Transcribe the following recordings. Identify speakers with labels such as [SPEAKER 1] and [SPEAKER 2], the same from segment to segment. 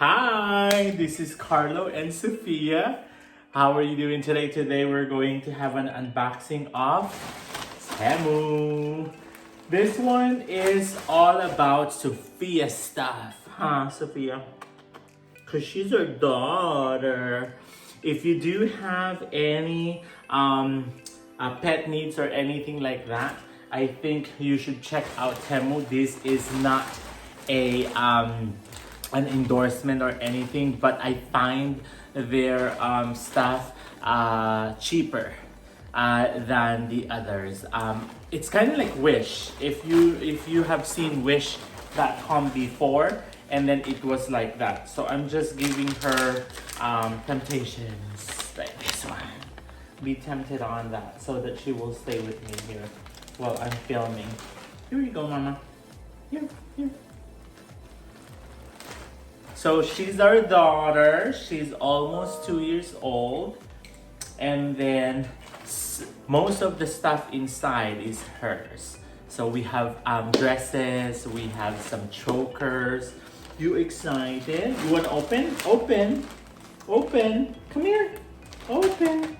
[SPEAKER 1] Hi, this is Carlo and Sofia. How are you doing today? Today we're going to have an unboxing of Temu. This one is all about Sofia stuff, huh, Sofia? Because she's our daughter. If you do have any pet needs or anything like that, I think you should check out Temu. This is not a an endorsement or anything, but I find their stuff cheaper than the others. It's kind of like Wish. If you have seen Wish.com before, and then it was like that. So I'm just giving her temptations like this one. Be tempted on that so that she will stay with me here while I'm filming. Here you go, Mama. Here. So she's our daughter. She's almost 2 years old. And then most of the stuff inside is hers. So we have dresses, we have some chokers. You excited? You want to open? Open. Come here. Open.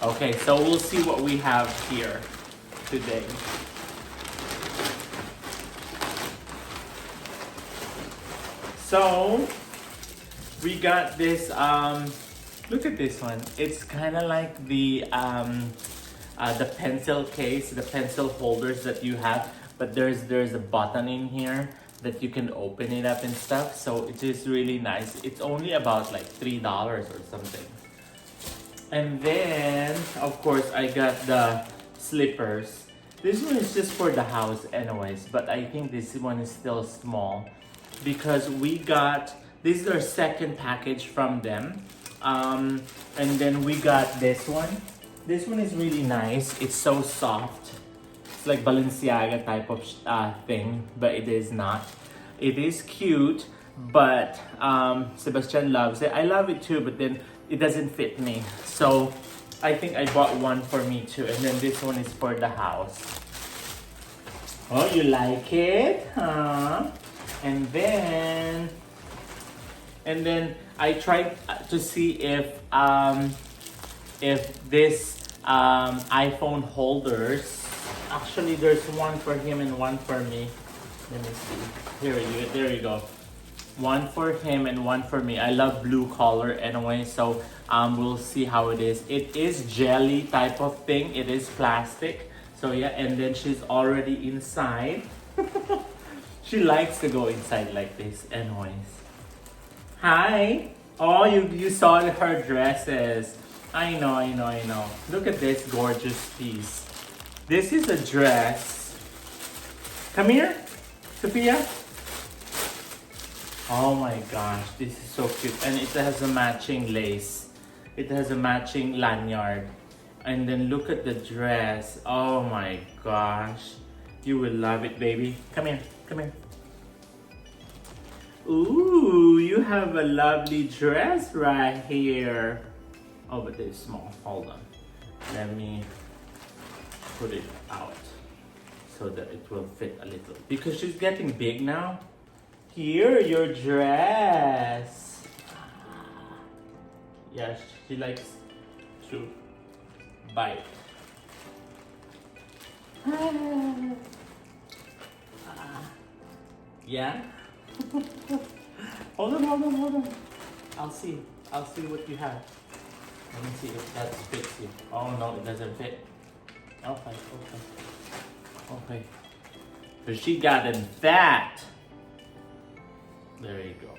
[SPEAKER 1] Okay, so we'll see what we have here today. So we got this, look at this one. It's kind of like the pencil case, the pencil holders that you have, but there's a button in here that you can open it up and stuff. So it is really nice. It's only about like $3 or something. And then, of course, I got the slippers. This one is just for the house anyways, but I think this one is still small because we got, this is our second package from them. And then we got this one. This one is really nice. It's so soft. It's like Balenciaga type of thing, but it is not. It is cute, but Sebastian loves it. I love it too, but then it doesn't fit me. So I think I bought one for me too. And then this one is for the house. Oh, you like it? Huh? And then I tried to see if this iPhone holders, actually there's one for him and one for me. Let me see. There you go. One for him and one for me. I love blue color anyway, so we'll see how it is. It is jelly type of thing. It is plastic. So yeah, and then she's already inside. She likes to go inside like this anyways. Hi. Oh, you saw her dresses. I know. Look at this gorgeous piece. This is a dress. Come here, Sofia. Oh my gosh, this is so cute. And it has a matching lace. It has a matching lanyard. And then look at the dress. Oh my gosh. You will love it, baby. Come here. Ooh, you have a lovely dress right here. Oh, but it's small. Hold on. Let me put it out so that it will fit a little. Because she's getting big now. Here, your dress. Yeah, she likes to bite. Yeah? Hold on. I'll see what you have. Let me see if that fits you. Oh no, it doesn't fit. Okay. But she got it fat. There you go.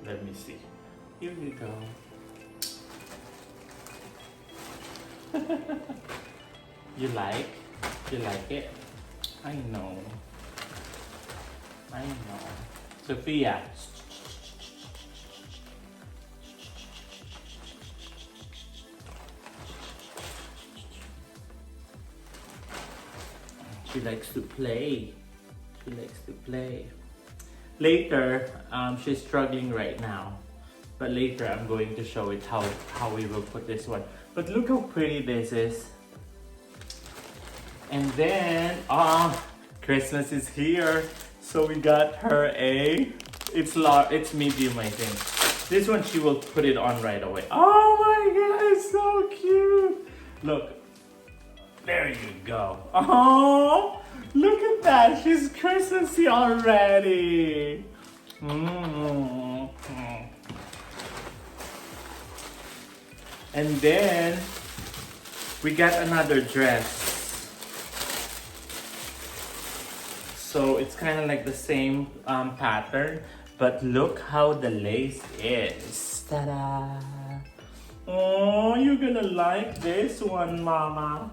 [SPEAKER 1] Let me see. Here you go. You like it? I know. Sofia. She likes to play. Later, she's struggling right now. But later, I'm going to show it how we will put this one. But look how pretty this is. And then, Christmas is here. So we got her it's medium, I think. This one she will put it on right away. Oh my god, it's so cute. Look, there you go. Oh, look at that. She's Christmassy already. And then we got another dress. So it's kind of like the same pattern, but look how the lace is. Ta-da! Oh, you're gonna like this one, Mama.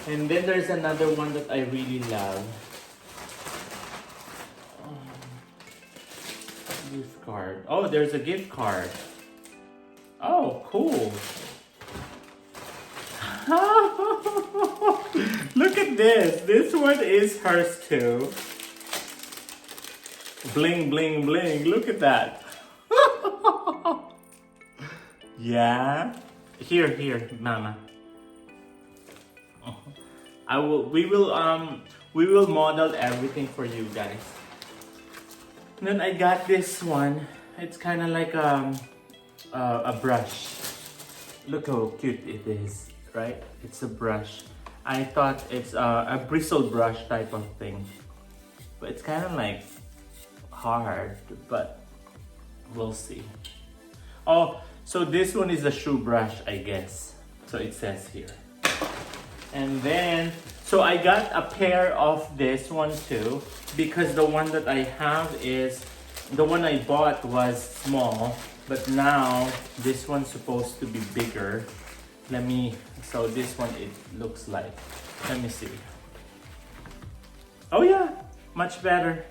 [SPEAKER 1] And then there's another one that I really love. Gift card. Oh, there's a gift card. Oh, cool. Look at this. This one is hers too. Bling, bling, bling. Look at that. Yeah. Here, Mama. We will model everything for you guys. And then I got this one. It's kind of like a brush. Look how cute it is, right? It's a brush. I thought it's a bristle brush type of thing, but it's kind of like hard, but we'll see. Oh, so this one is a shoe brush, I guess. So it says here. And then, so I got a pair of this one too, because the one that I have is, the one I bought was small, but now this one's supposed to be bigger. So this one it looks like, let me see. Oh yeah, much better.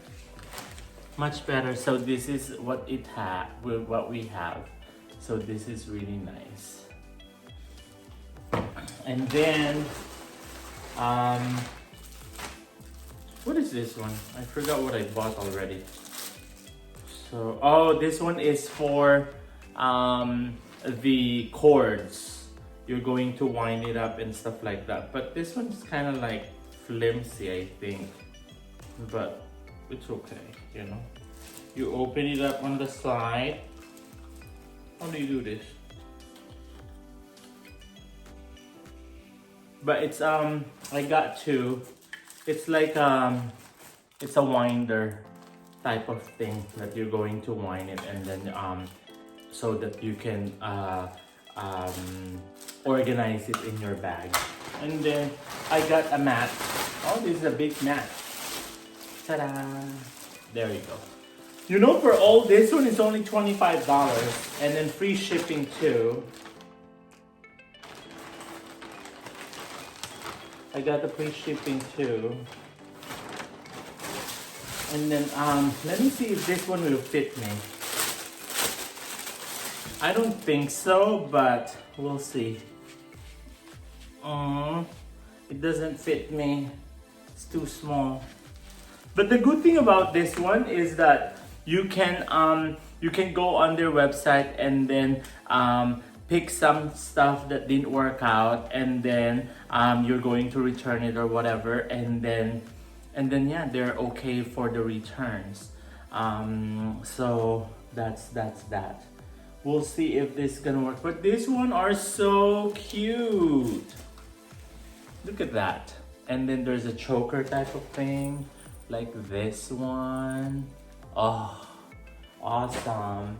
[SPEAKER 1] Much better. So this is what it had, what we have. So this is really nice. And then, what is this one? I forgot what I bought already. So, oh, this one is for the cords. You're going to wind it up and stuff like that. But this one's kind of like flimsy, I think. But it's okay, you know. You open it up on the side. How do you do this? But it's I got two. It's like it's a winder type of thing that you're going to wind it, and then so that you can organize it in your bag. And then I got a mat. Oh, this is a big mat. Ta-da! There you go. You know, for all this one, it's only $25, and then free shipping too. I got the free shipping too. And then let me see if this one will fit me. I don't think so, but we'll see. It doesn't fit me. It's too small. But the good thing about this one is that you can go on their website and then pick some stuff that didn't work out, and then you're going to return it or whatever, and then yeah, they're okay for the returns. So that's that. We'll see if this is gonna work. But this one are so cute. Look at that. And then there's a choker type of thing, like this one. Oh, awesome.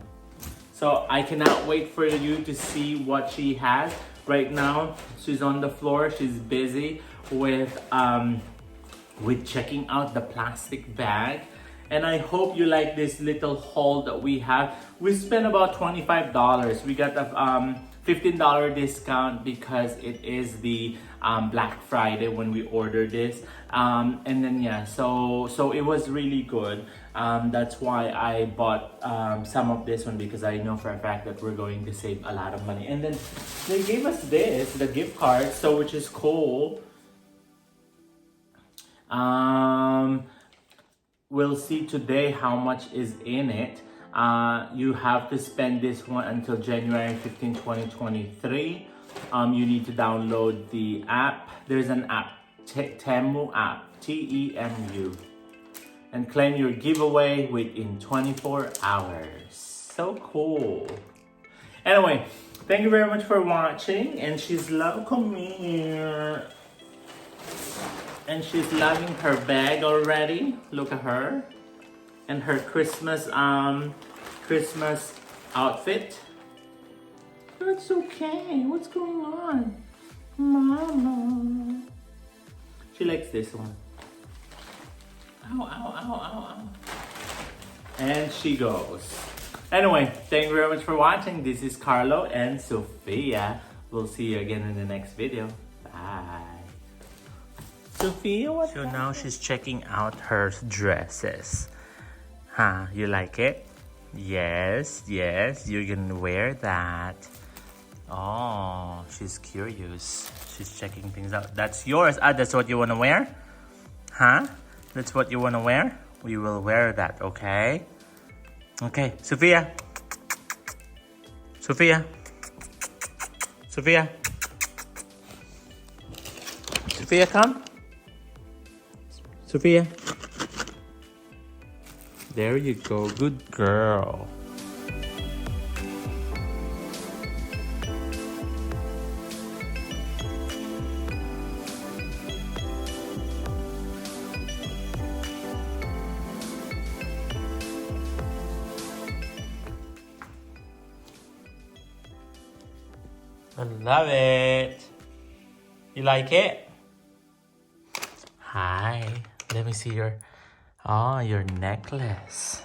[SPEAKER 1] So I cannot wait for you to see what she has. Right now, she's on the floor. She's busy with checking out the plastic bag. And I hope you like this little haul that we have. We spent about $25. We got a $15 discount because it is the Black Friday when we ordered this. And then yeah, so it was really good. That's why I bought some of this one, because I know for a fact that we're going to save a lot of money. And then they gave us this, the gift card, so which is cool. We'll see today how much is in it. You have to spend this one until January 15, 2023. You need to download the app. There's an app Temu app, Temu, and claim your giveaway within 24 hours. So cool. Anyway, thank you very much for watching, and she's come here. And she's loving her bag already. Look at her. And her Christmas outfit. That's okay. What's going on? Mama. She likes this one. Ow, ow, ow, ow, ow. And she goes. Anyway, thank you very much for watching. This is Carlo and Sofia. We'll see you again in the next video. Bye. Sofia, what? So now she's checking out her dresses. Huh, you like it? Yes, yes, you're gonna wear that. Oh, she's curious. She's checking things out. That's yours. Ah, that's what you wanna wear? Huh? That's what you wanna wear? We will wear that, okay? Okay, Sofia. Sofia. Sofia. Sofia, come. Sofia. There you go. Good girl. I love it. You like it? Hi. Let me see your necklace.